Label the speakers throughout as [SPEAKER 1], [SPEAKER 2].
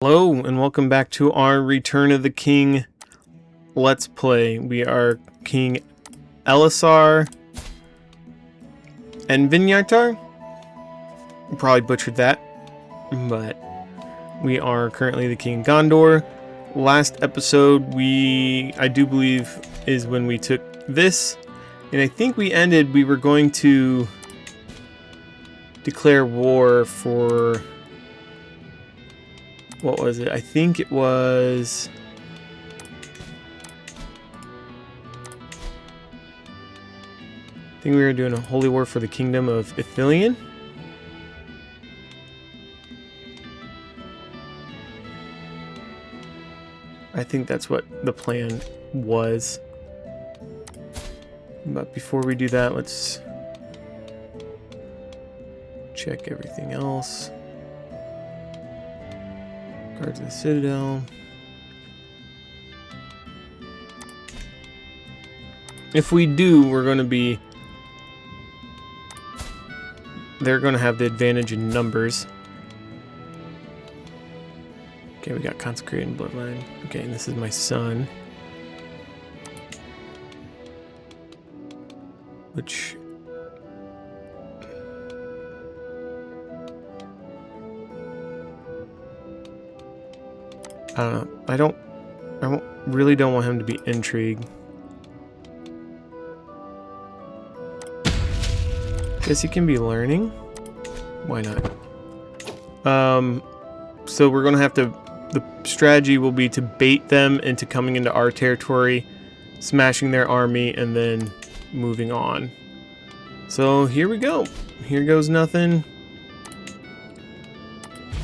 [SPEAKER 1] Hello and welcome back to our Return of the King Let's Play. We are King Elisar and Vinyartar. Probably butchered that, but we are currently the King Gondor. Last episode I do believe is when we took this, and I think we were going to declare war for... what was it? I think it was... I think we were doing a holy war for the kingdom of Ithilien. I think that's what the plan was. But before we do that, let's check everything else. Guards of the Citadel. If we do, we're going to be... they're going to have the advantage in numbers. Okay, we got consecrated bloodline. Okay, and this is my son. Which... I don't know. I really don't want him to be intrigued. Guess he can be learning. Why not? So we're gonna have to... the strategy will be to bait them into coming into our territory, smashing their army, and then moving on. So here we go. Here goes nothing.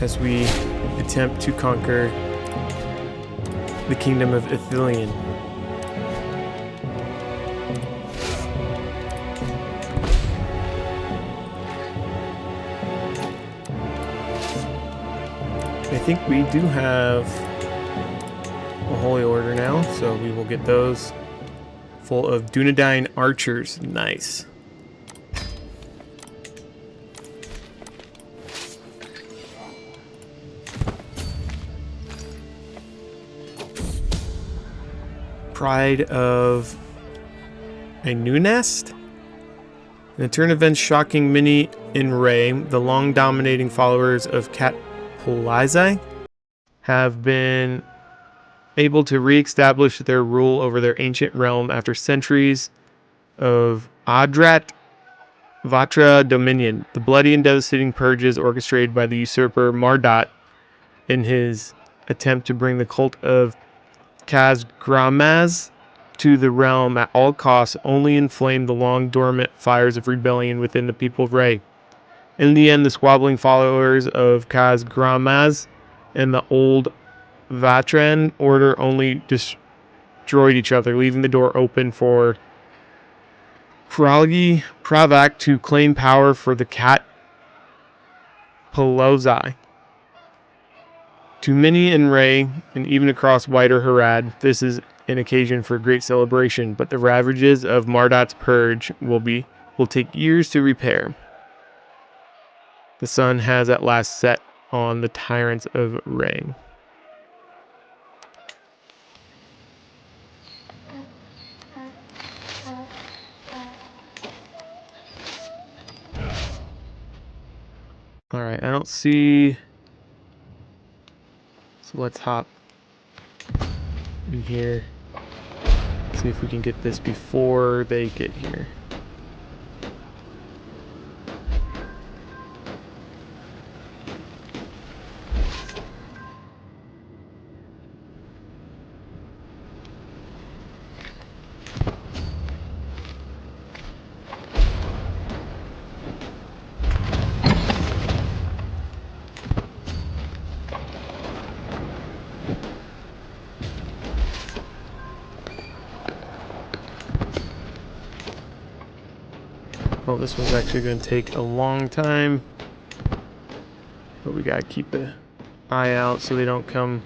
[SPEAKER 1] As we attempt to conquer the kingdom of Ithilien. I think we do have a holy order now, so we will get those full of Dunedain archers. Nice. Pride of a new nest? In a turn of events shocking Mini in Ray, the long dominating followers of Cat Polizei have been able to re-establish their rule over their ancient realm after centuries of Andrast Vatra dominion. The bloody and devastating purges orchestrated by the usurper Mordor in his attempt to bring the cult of Khazgramaz to the realm at all costs only inflamed the long dormant fires of rebellion within the people of Ray. In the end, the squabbling followers of Khazgramaz and the old Vatran order only destroyed each other, leaving the door open for Pralgi Pravak to claim power for the Cat Pelozai. To many in Ray, and even across wider Harad, this is an occasion for great celebration, but the ravages of Mardot's purge will take years to repair. The sun has at last set on the tyrants of Ray. Alright, I don't see... so let's hop in here. See if we can get this before they get here. Oh, this one's actually going to take a long time. But we got to keep an eye out so they don't come.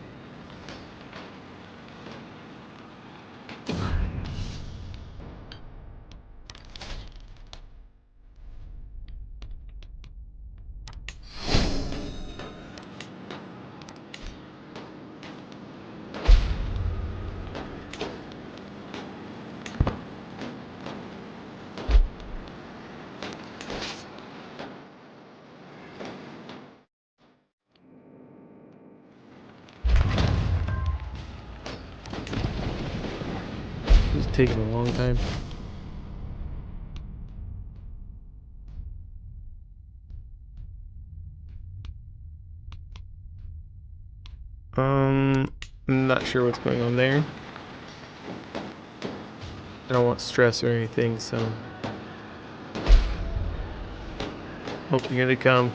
[SPEAKER 1] taking a long time. I'm not sure what's going on there. I don't want stress or anything, so. Oh, here they come.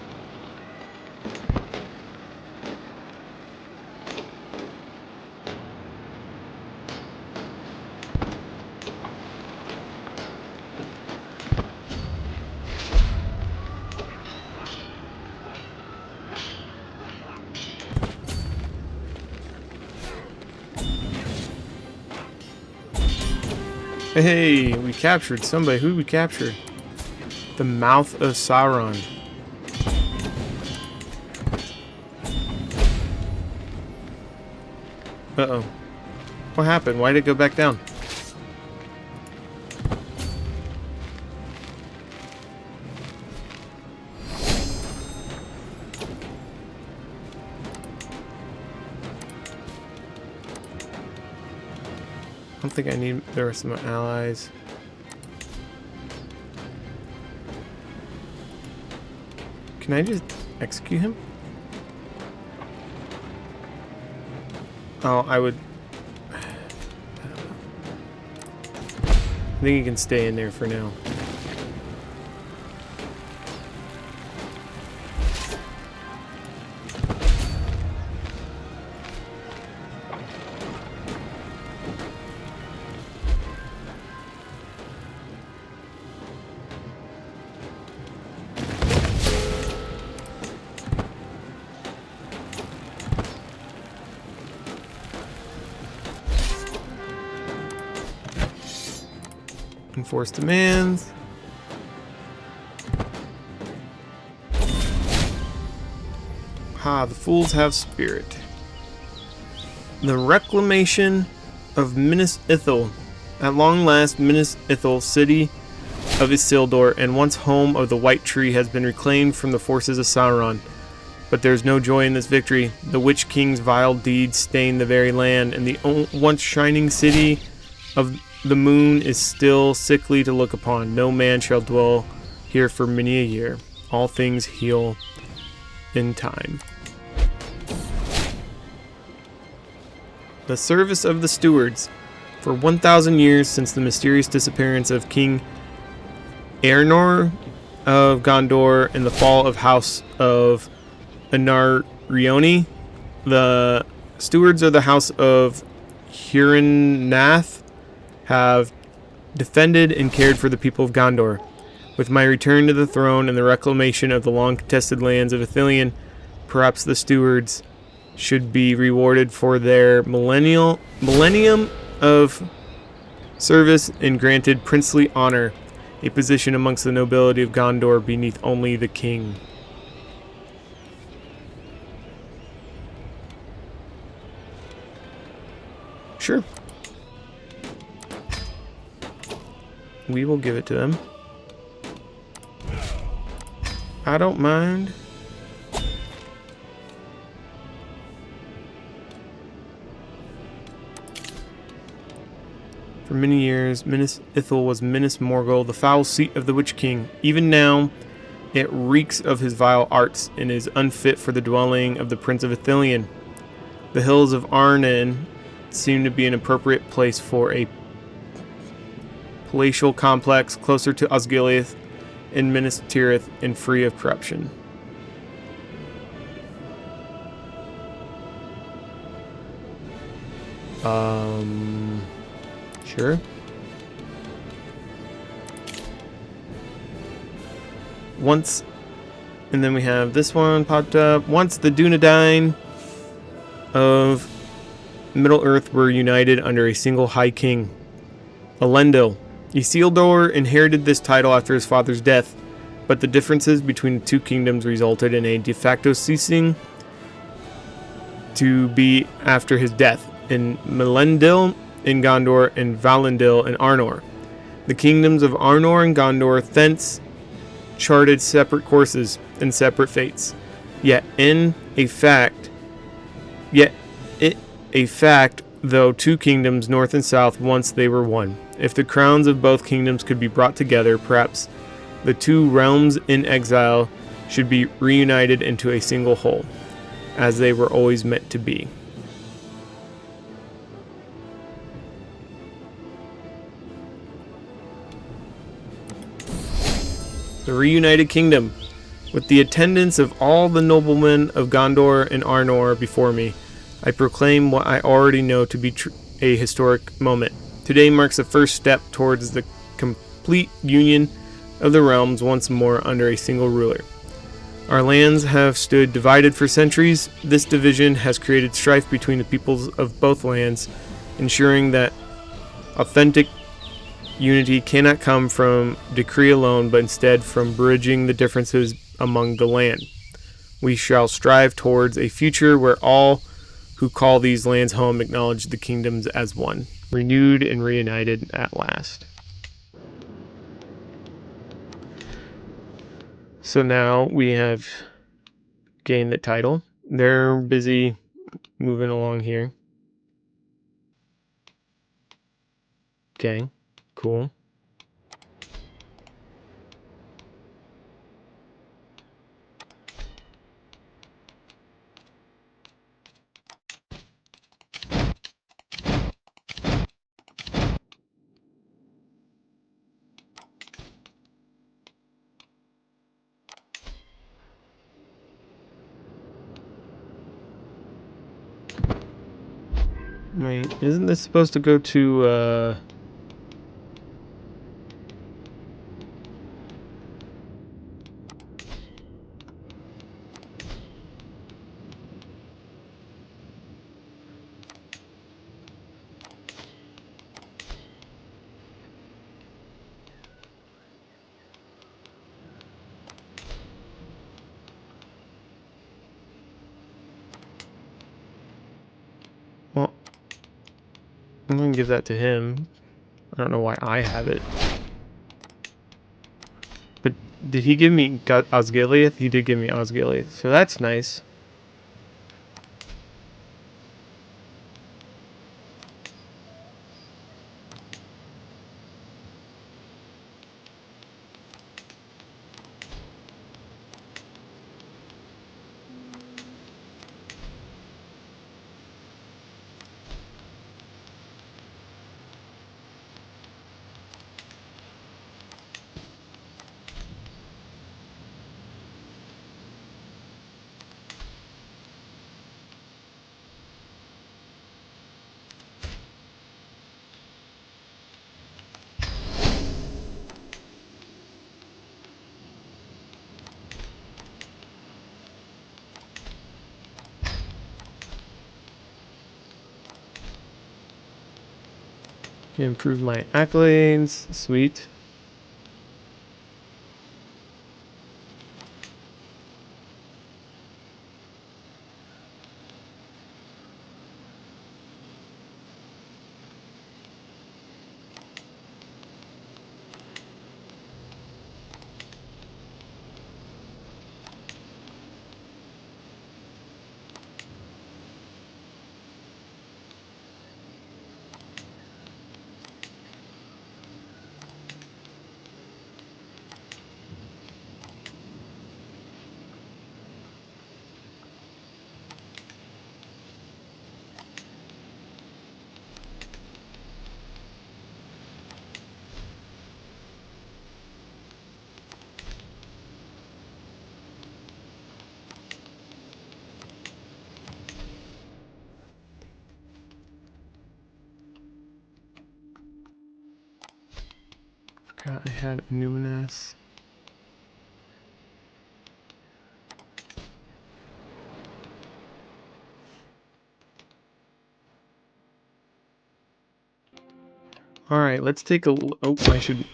[SPEAKER 1] Hey, we captured somebody. Who did we capture? The mouth of Sauron. Uh-oh. What happened? Why did it go back down? I don't think I need the rest of my allies. Can I just execute him? Oh, I would... I think he can stay in there for now. Enforce demands. Ha, the fools have spirit. The reclamation of Minas Ithil. At long last, Minas Ithil, city of Isildur, and once home of the White Tree, has been reclaimed from the forces of Sauron. But there is no joy in this victory. The Witch King's vile deeds stain the very land, and the once shining city of the moon is still sickly to look upon. No man shall dwell here for many a year. All things heal in time. The service of the stewards. For 1,000 years since the mysterious disappearance of King Eärnor of Gondor and the fall of House of Anarioni, the stewards of the House of Hurin-Nath have defended and cared for the people of Gondor. With my return to the throne and the reclamation of the long-contested lands of Ithilien, perhaps the stewards should be rewarded for their millennium of service and granted princely honor, a position amongst the nobility of Gondor beneath only the king. Sure. We will give it to them. I don't mind. For many years, Minas Ithil was Minas Morgul, the foul seat of the Witch King. Even now, it reeks of his vile arts and is unfit for the dwelling of the Prince of Ithilien. The hills of Arnon seem to be an appropriate place for a palatial complex closer to Osgiliath in Minas Tirith and free of corruption. Sure. Once, and then we have this one popped up. Once the Dunedain of Middle-earth were united under a single High King, Elendil. Isildur inherited this title after his father's death, but the differences between the two kingdoms resulted in a de facto ceasing to be after his death in Melendil in Gondor and Valendil in Arnor. The kingdoms of Arnor and Gondor thence charted separate courses and separate fates. Yet a fact though two kingdoms, north and south, once they were one. If the crowns of both kingdoms could be brought together, perhaps the two realms in exile should be reunited into a single whole, as they were always meant to be. The reunited kingdom. With the attendance of all the noblemen of Gondor and Arnor before me, I proclaim what I already know to be a historic moment. Today marks the first step towards the complete union of the realms once more under a single ruler. Our lands have stood divided for centuries. This division has created strife between the peoples of both lands, ensuring that authentic unity cannot come from decree alone, but instead from bridging the differences among the land. We shall strive towards a future where all who call these lands home acknowledge the kingdoms as one, renewed and reunited at last. So now we have gained the title. They're busy moving along here. Okay, cool. Wait, isn't this supposed to go to, well, I'm gonna give that to him. I don't know why I have it. But did he give me Osgiliath? He did give me Osgiliath, so that's nice. Can improve my accolades. Sweet. Forgot I had Minas. Alright, let's take a look. Oh, I should...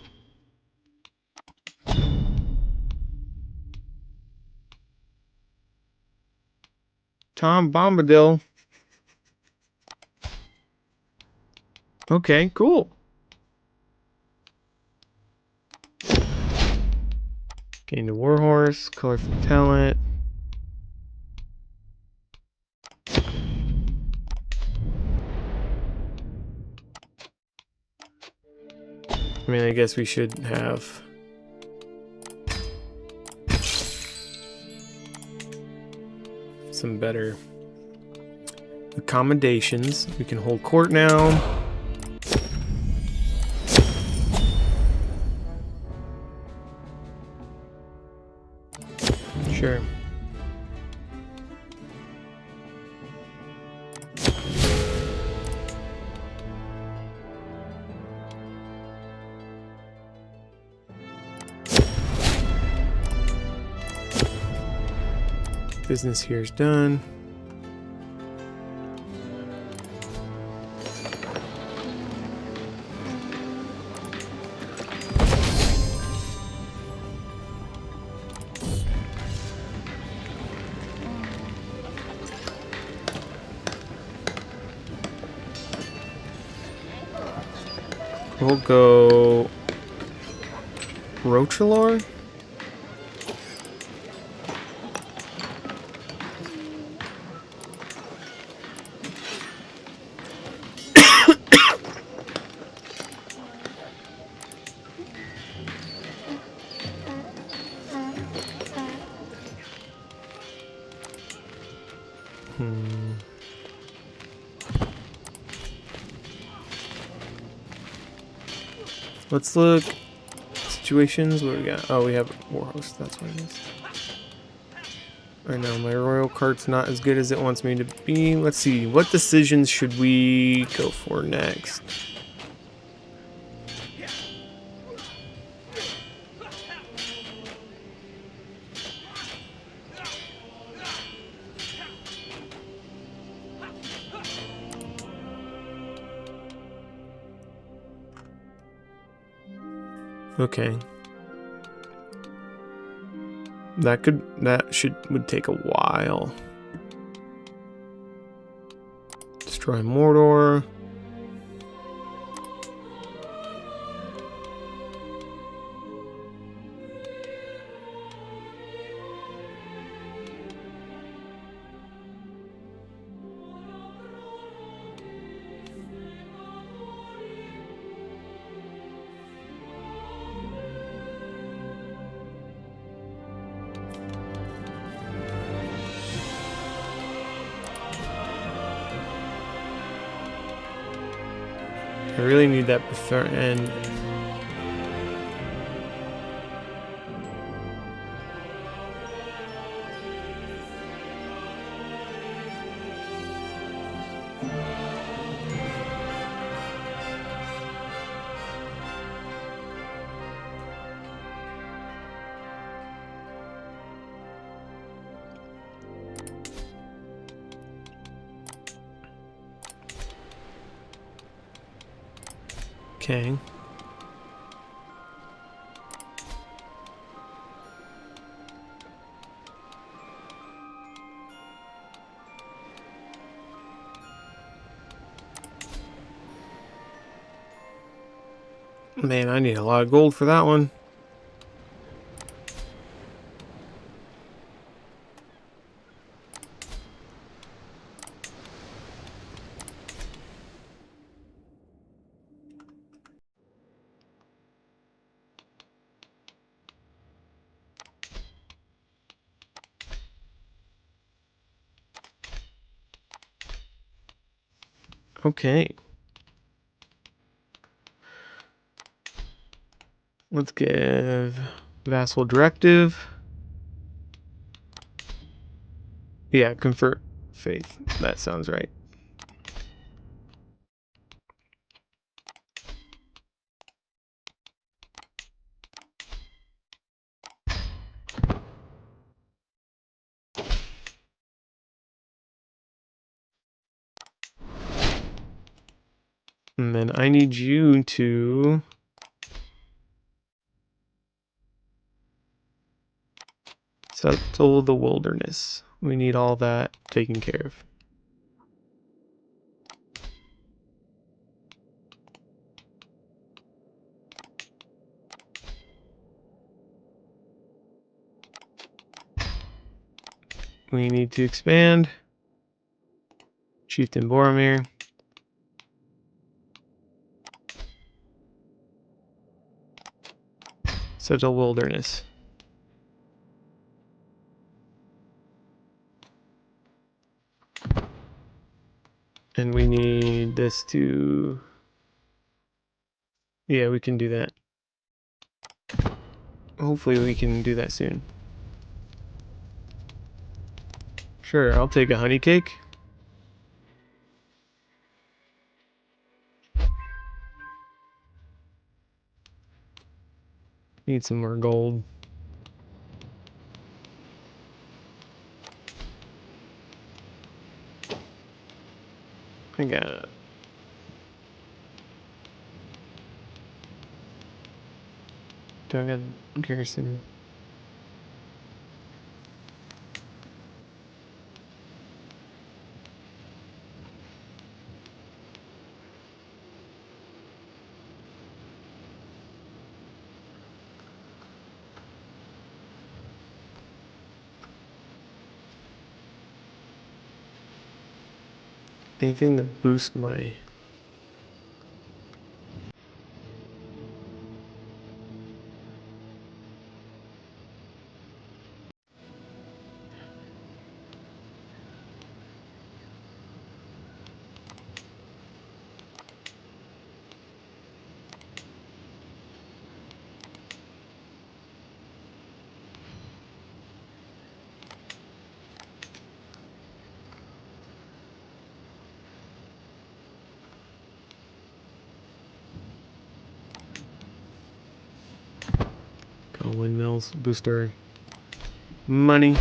[SPEAKER 1] Tom Bombadil. Okay, cool. Gain the Warhorse, colorful talent. I mean, I guess we should have some better accommodations. We can hold court now. Sure. Business here is done. We'll go Rochalor. Let's look. Situations. What do we got? Oh, we have Warhost. That's what it is. I know my royal cart's not as good as it wants me to be. Let's see. What decisions should we go for next? Okay. Would take a while. Destroy Mordor. I really need that before end. Okay. Man, I need a lot of gold for that one. Okay. Let's give vassal directive. Yeah, convert faith. That sounds right. And then I need you to settle the wilderness. We need all that taken care of. We need to expand. Chieftain Boromir. Such a wilderness. And we need this to... Yeah, we can do that. Hopefully we can do that soon. Sure, I'll take a honey cake. Need some more gold. I got... Do I got garrison? Anything that boosts my... Oh, windmills, booster, money.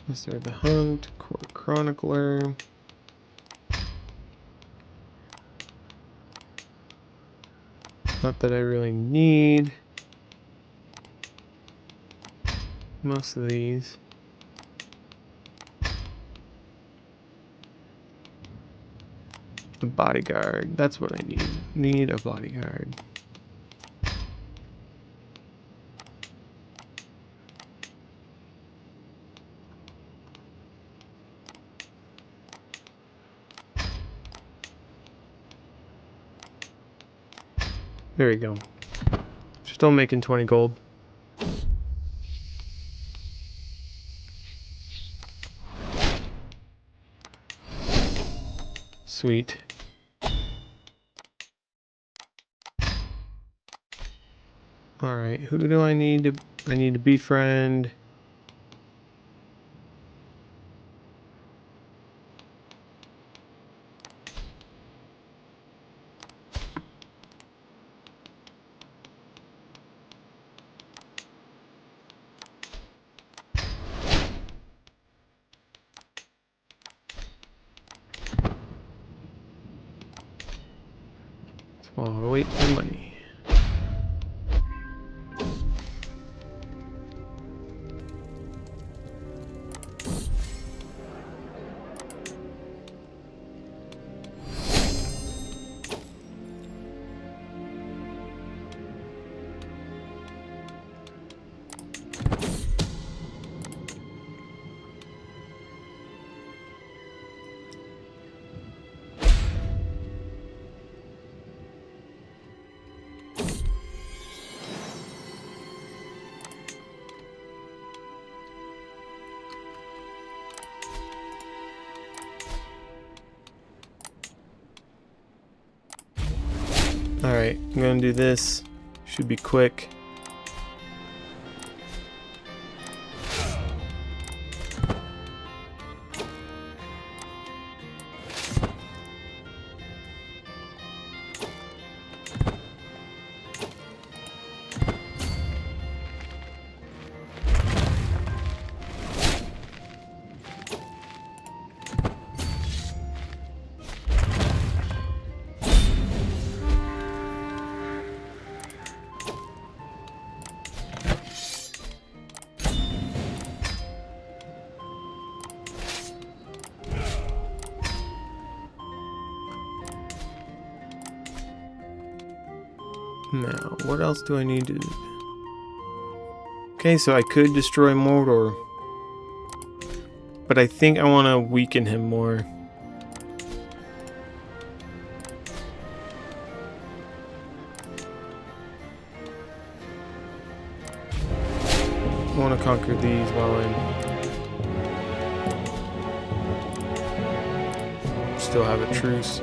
[SPEAKER 1] Master of the Hunt, Court Chronicler. Not that I really need most of these. A bodyguard, that's what I need. Need a bodyguard. There we go. Still making 20 gold. Sweet. Alright, who do I need to... I need to befriend... While I wait for money. Alright, I'm gonna do this. Should be quick. Now, what else do I need to... Okay, so I could destroy Mordor. But I think I want to weaken him more. I want to conquer these while I still have a truce.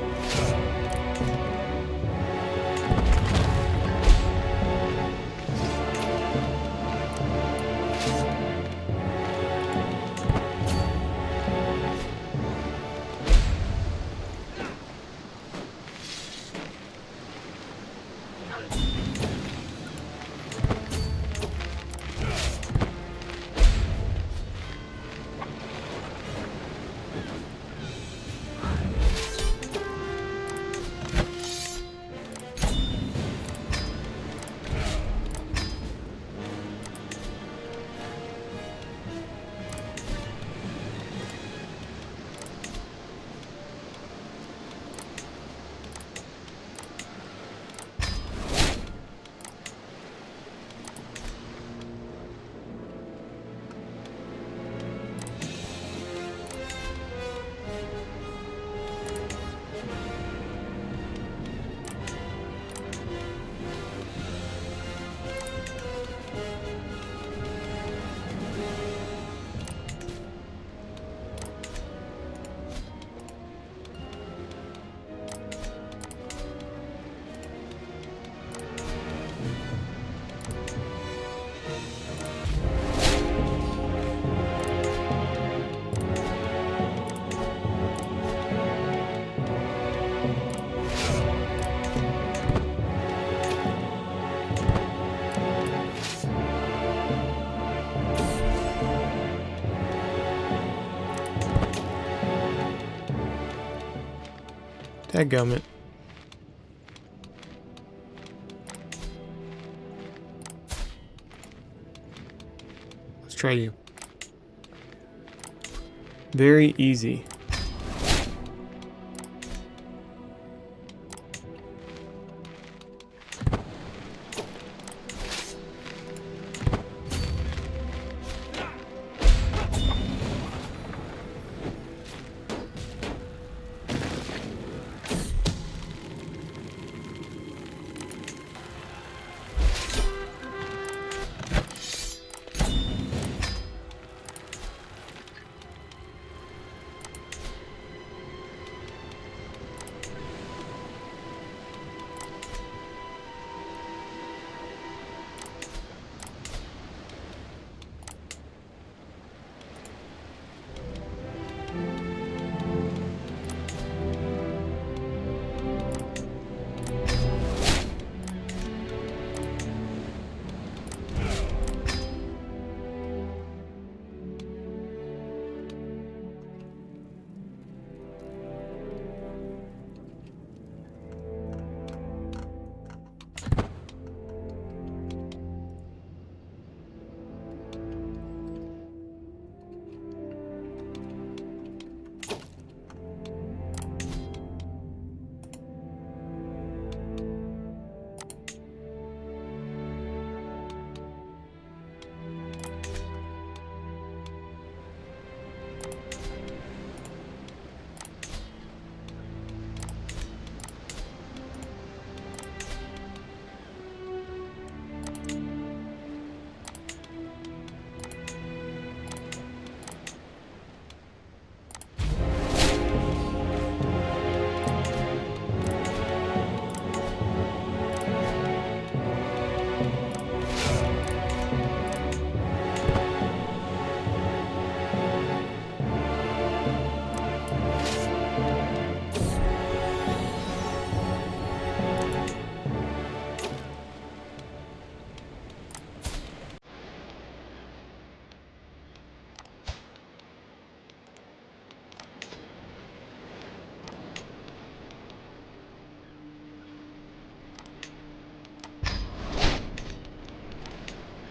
[SPEAKER 1] Dadgummit. Let's try you. Very easy.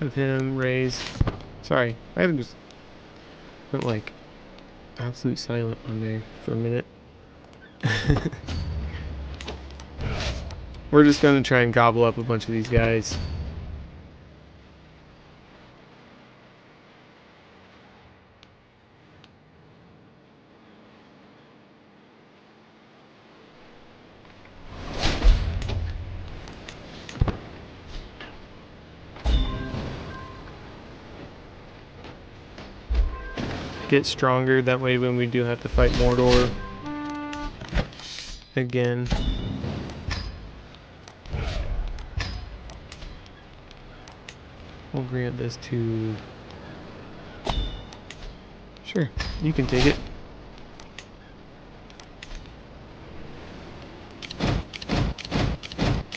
[SPEAKER 1] Have him raise. Sorry, I just went like absolute silent on there for a minute. We're just gonna try and gobble up a bunch of these guys. Get stronger, that way when we do have to fight Mordor again. We'll grant this to... Sure, you can take it.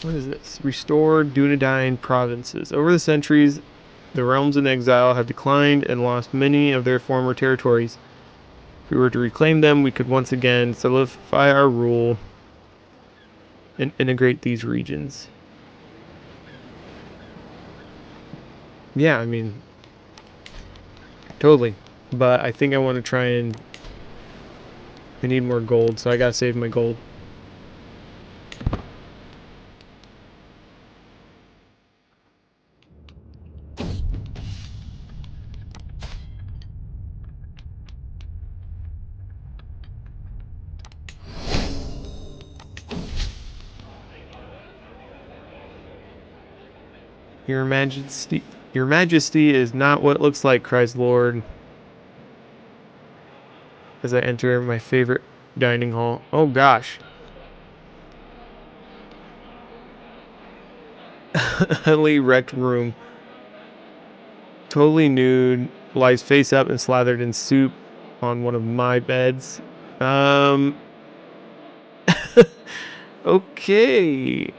[SPEAKER 1] What is this? Restore Dunedain provinces. Over the centuries, the realms in exile have declined and lost many of their former territories. If we were to reclaim them, we could once again solidify our rule and integrate these regions. Yeah, I mean, totally. But I think I want to try and... I need more gold, so I gotta save my gold. Your Majesty is not what it looks like, cries the Lord. As I enter my favorite dining hall. Oh gosh. Utterly wrecked room. Totally nude. Lies face up and slathered in soup on one of my beds. Okay.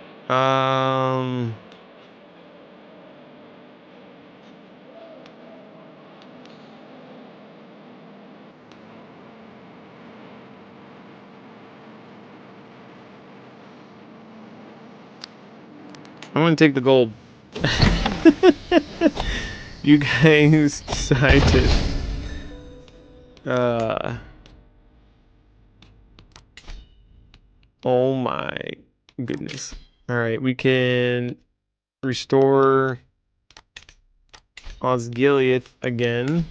[SPEAKER 1] I'm gonna take the gold. You guys decided. Oh my goodness. Alright, we can restore Osgiliath again.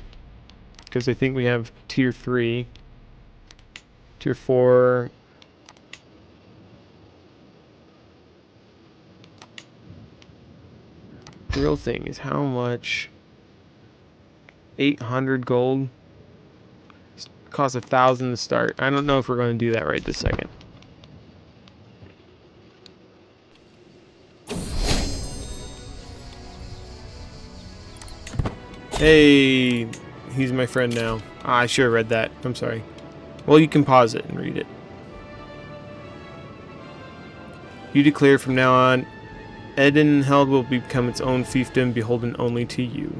[SPEAKER 1] Because I think we have tier 3. Tier 4. The real thing is how much? 800 gold. Costs 1,000 to start. I don't know if we're going to do that right this second. Hey, he's my friend now. I should have read that. I'm sorry. Well, you can pause it and read it. You declare from now on, Edenheld will become its own fiefdom, beholden only to you.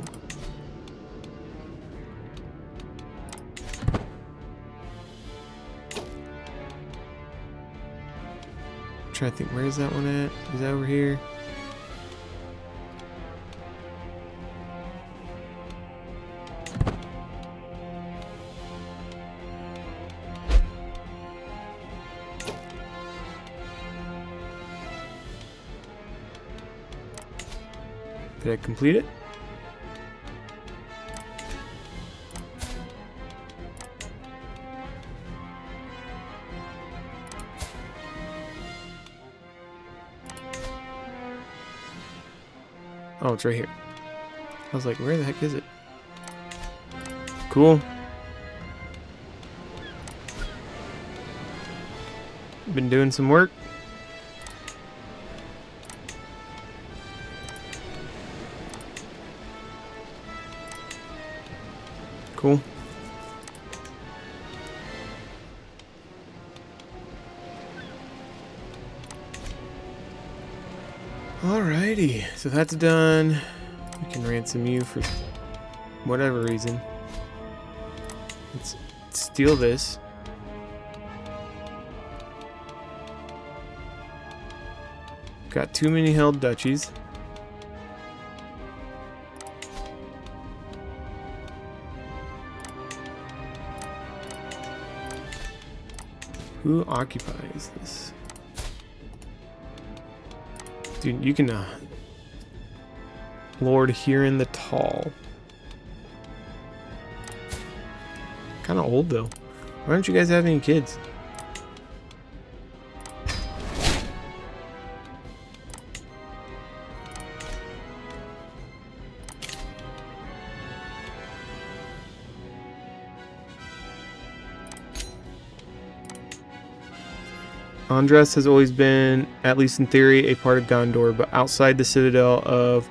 [SPEAKER 1] I'm trying to think, where is that one at? Is that over here? Did I complete it? Oh, it's right here. I was like, where the heck is it? Cool. Been doing some work. Cool. Alrighty, so that's done. We can ransom you for whatever reason. Let's steal this. Got too many held duchies. Who occupies this? Dude, you can Lord Huron the Tall. Kind of old though. Why don't you guys have any kids? Andrast has always been, at least in theory, a part of Gondor, but outside the citadel of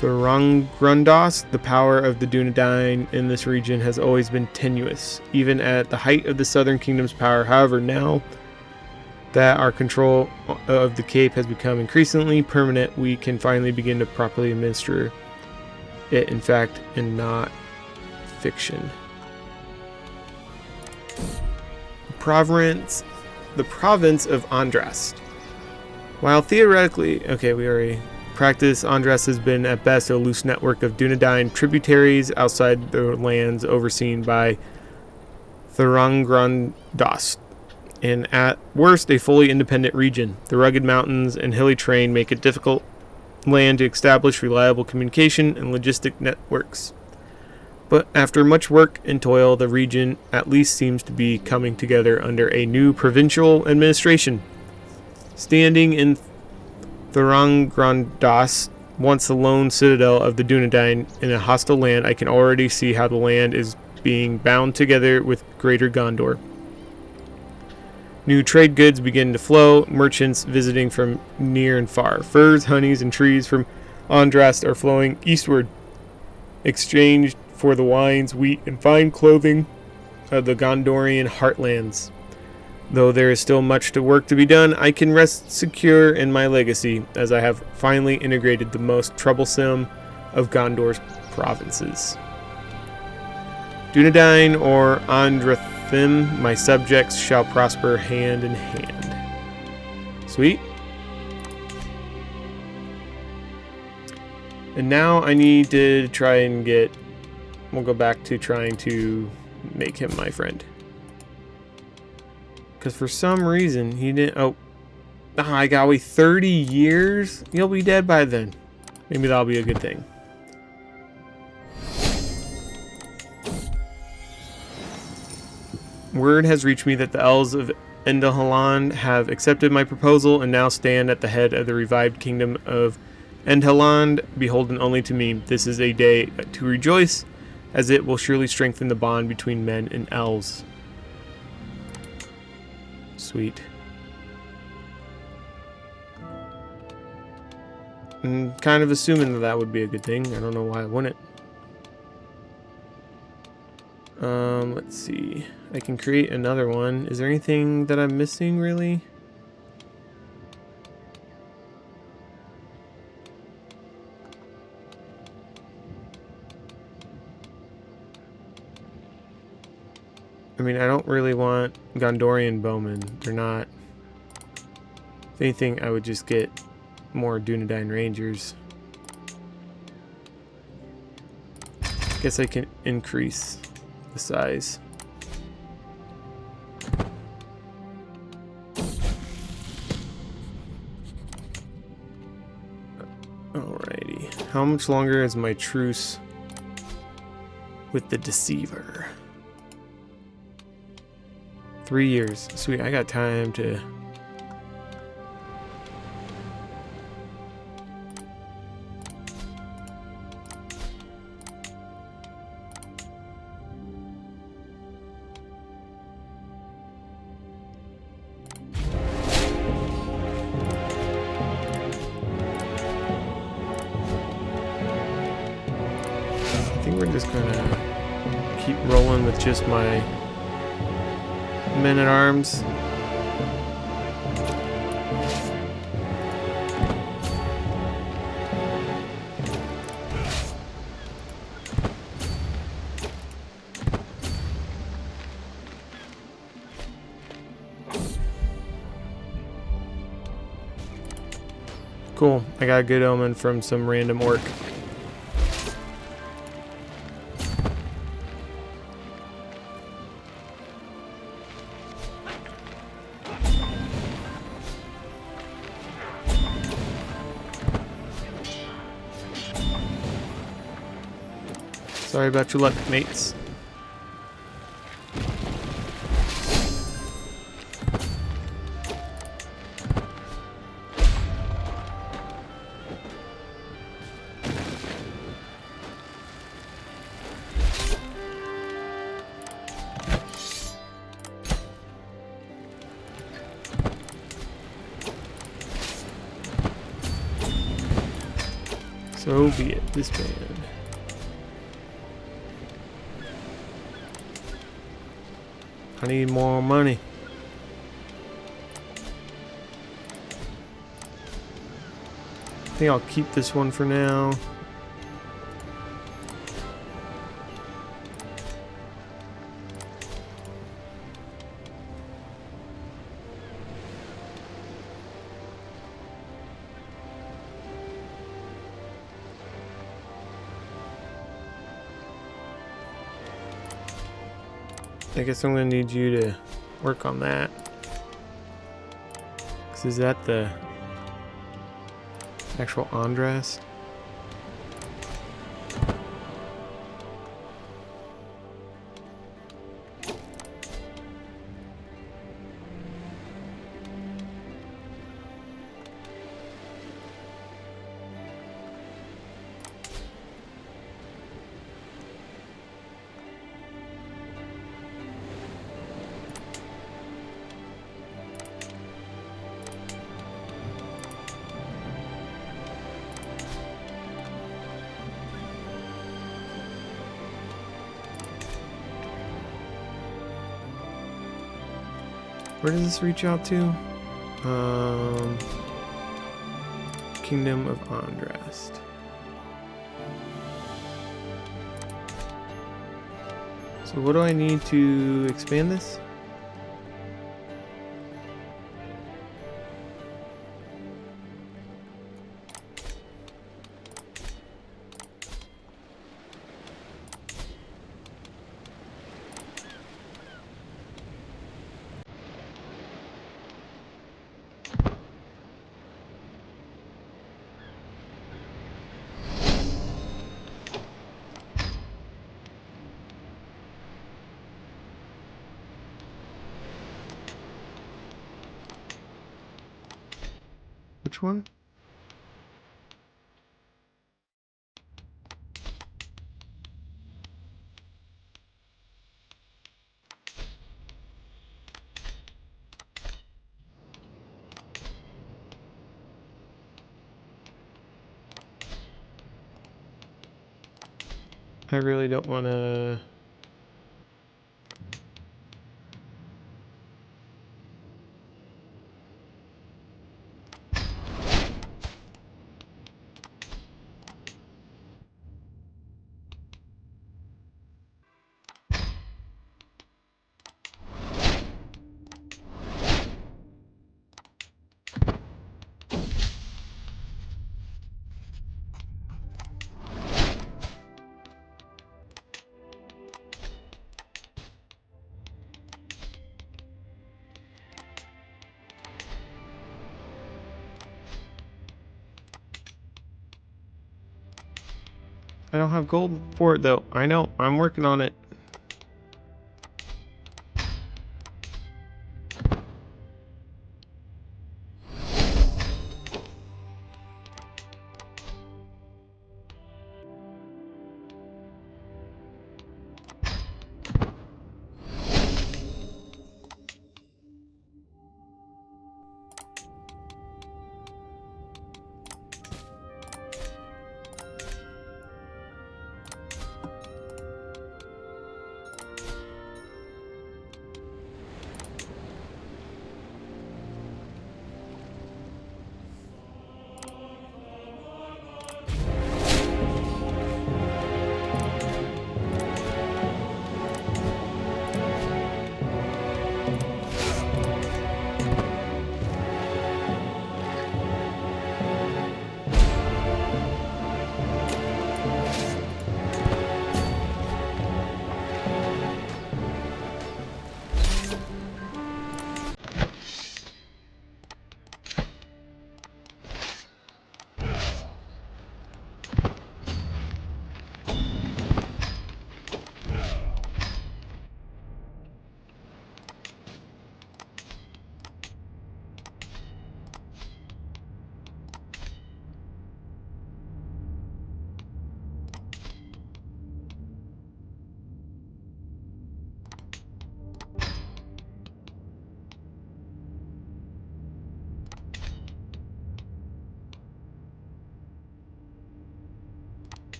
[SPEAKER 1] Thrangrundas, the power of the Dunedain in this region has always been tenuous, even at the height of the Southern Kingdom's power. However, now that our control of the Cape has become increasingly permanent, we can finally begin to properly administer it in fact and not fiction. The province of Andrast. While theoretically, okay, we already practiced, Andrast has been at best a loose network of Dunedain tributaries outside the lands overseen by Thrangrundas, and at worst a fully independent region. The rugged mountains and hilly terrain make it difficult land to establish reliable communication and logistic networks. But after much work and toil, the region at least seems to be coming together under a new provincial administration. Standing in Thrangrundas, once the lone citadel of the Dunedain in a hostile land, I can already see how the land is being bound together with Greater Gondor. New trade goods begin to flow, merchants visiting from near and far. Furs, honeys, and trees from Andrast are flowing eastward, exchanged for the wines, wheat, and fine clothing of the Gondorian heartlands. Though there is still much work to be done, I can rest secure in my legacy, as I have finally integrated the most troublesome of Gondor's provinces. Dunedain or Andrathim, my subjects shall prosper hand in hand. Sweet. And now I need to try and get... We'll go back to trying to make him my friend. Because for some reason he didn't... Oh, I gotta wait 30 years? He'll be dead by then. Maybe that'll be a good thing. Word has reached me that the elves of Ithilien have accepted my proposal and now stand at the head of the revived kingdom of Ithilien, beholden only to me. This is a day to rejoice, as it will surely strengthen the bond between men and elves. Sweet. I'm kind of assuming that that would be a good thing. I don't know why I wouldn't. Let's see. I can create another one. Is there anything that I'm missing, really? I mean, I don't really want Gondorian bowmen. They're not... If anything, I would just get more Dunedain Rangers. Guess I can increase the size. Alrighty. How much longer is my truce with the deceiver? 3 years. Sweet, I got time to... I think we're just gonna keep rolling with just my men at arms. Cool. I got a good omen from some random orc. Sorry about your luck, mates. So be it, this man. I need more money. I think I'll keep this one for now. I guess I'm gonna need you to work on that. 'Cause is that the actual Andrast? Where does this reach out to? Kingdom of Andrast. So what do I need to expand this? Which one? I really don't want to... I don't have gold for it though. I know, I'm working on it.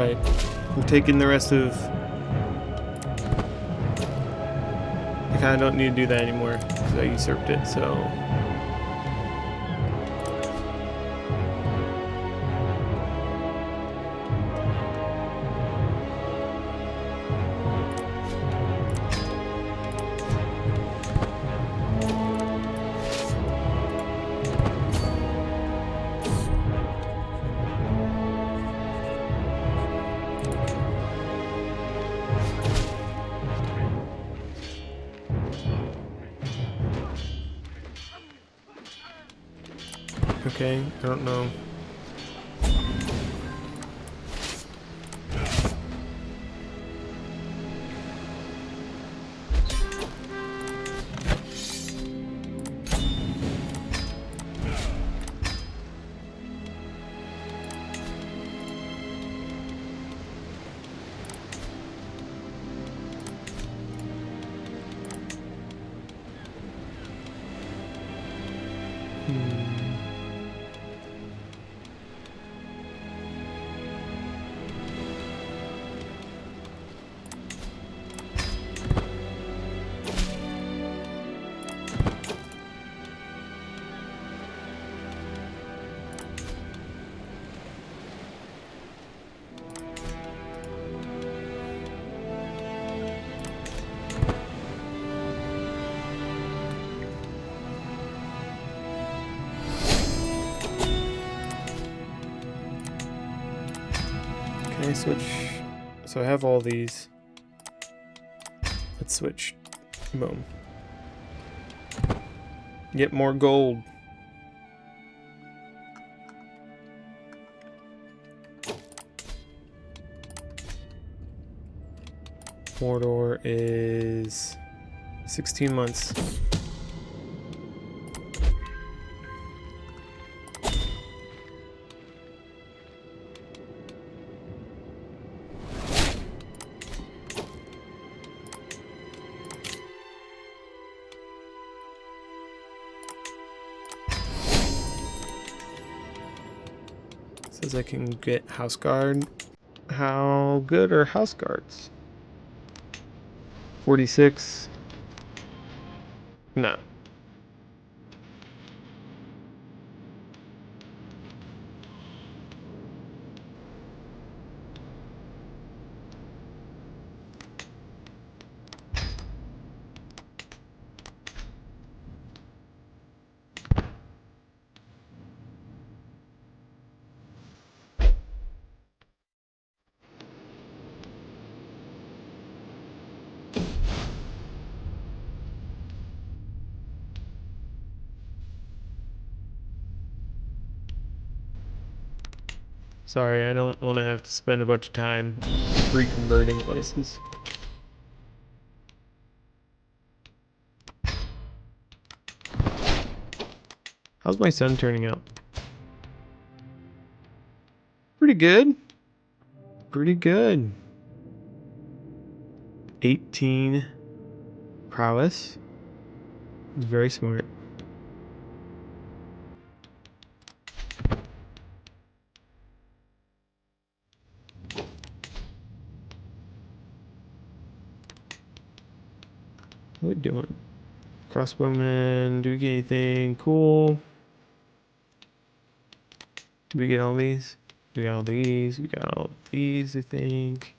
[SPEAKER 1] Alright. We're taking the rest of... I kinda don't need to do that anymore, because I usurped it, so... Okay, I don't know. Can I switch? So I have all these. Let's switch. Boom. Get more gold. Mordor is 16 months. Says I can get house guard. How good are house guards? 46. No. Sorry, I don't want to have to spend a bunch of time reconverting places. How's my son turning out? Pretty good. Pretty good. 18 prowess. Very smart. What are we doing? Crossbowman, do we get anything cool? Do we get all these? We got all these, we got all these, I think.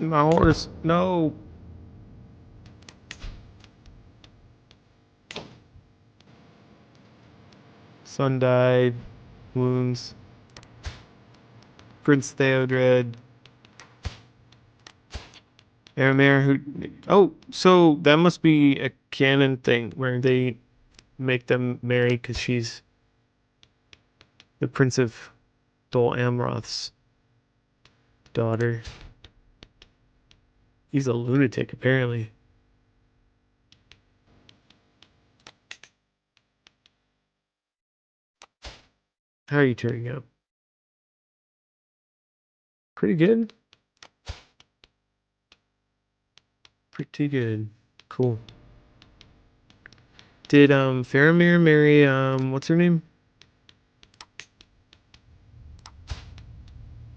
[SPEAKER 1] My horse. No. Son died. Wounds. Prince Theodred. Aramir who... Oh, so that must be a canon thing where they make them marry because she's the Prince of Dol Amroth's daughter. He's a lunatic, apparently. How are you turning out? Pretty good. Pretty good. Cool. Did Faramir marry what's her name?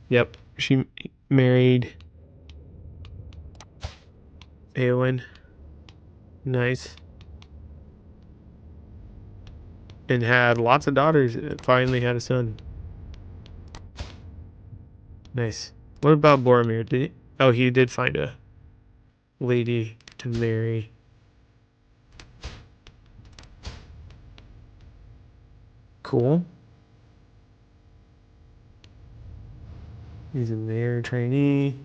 [SPEAKER 1] Yep, she married Eowyn. Nice. And had lots of daughters. Finally had a son. Nice. What about Boromir? Did he? Oh, he did find a lady to marry. Cool. He's a mayor trainee.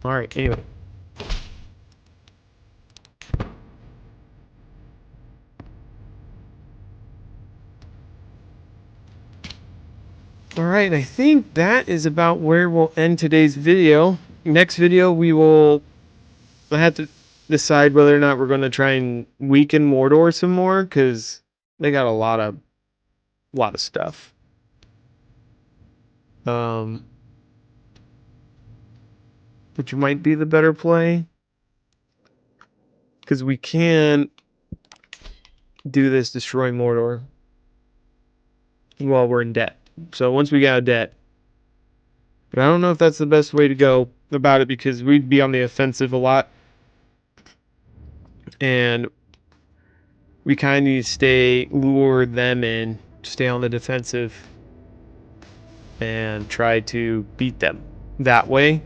[SPEAKER 1] Alright, anyway. Alright, I think that is about where we'll end today's video. Next video, I have to decide whether or not we're going to try and weaken Mordor some more, because they got a lot of stuff. Which might be the better play. Because we can do this, destroy Mordor, while we're in debt. So once we get out of debt. But I don't know if that's the best way to go about it, because we'd be on the offensive a lot. And we kind of need to lure them in, stay on the defensive, and try to beat them that way.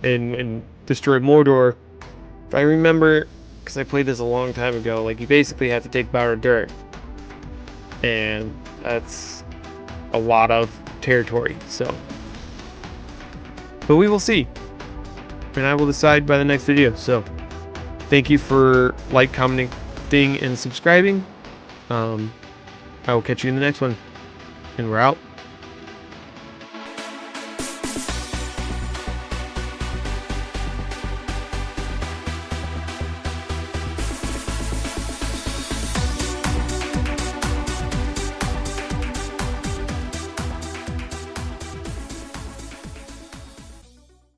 [SPEAKER 1] And destroy Mordor. If I remember, because I played this a long time ago, like you basically have to take Barad-dûr. And that's a lot of territory, so. But we will see. And I will decide by the next video. So, thank you for commenting, and subscribing. I will catch you in the next one. And we're out.